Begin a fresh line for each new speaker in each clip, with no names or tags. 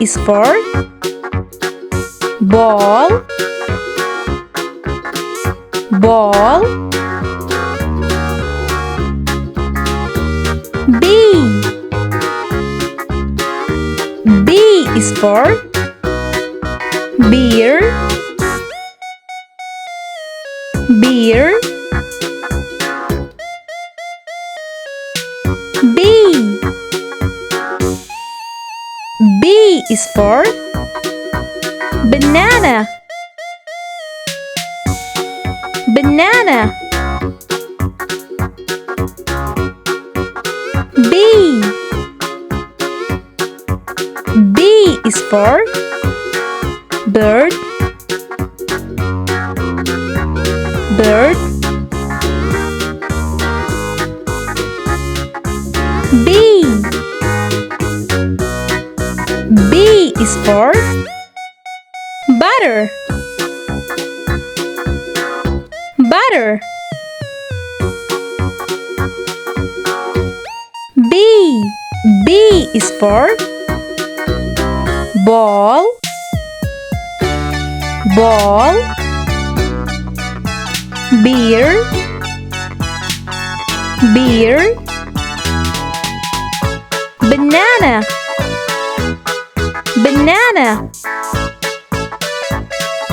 is for ball, ball. B. B is for beer, beer. B. B is for banana, banana. B. B is for bird, bird. B. B is for butter, butter. B. B is for ball, ball. Beer, beer. Banana, banana.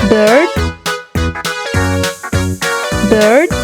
Bird, bird.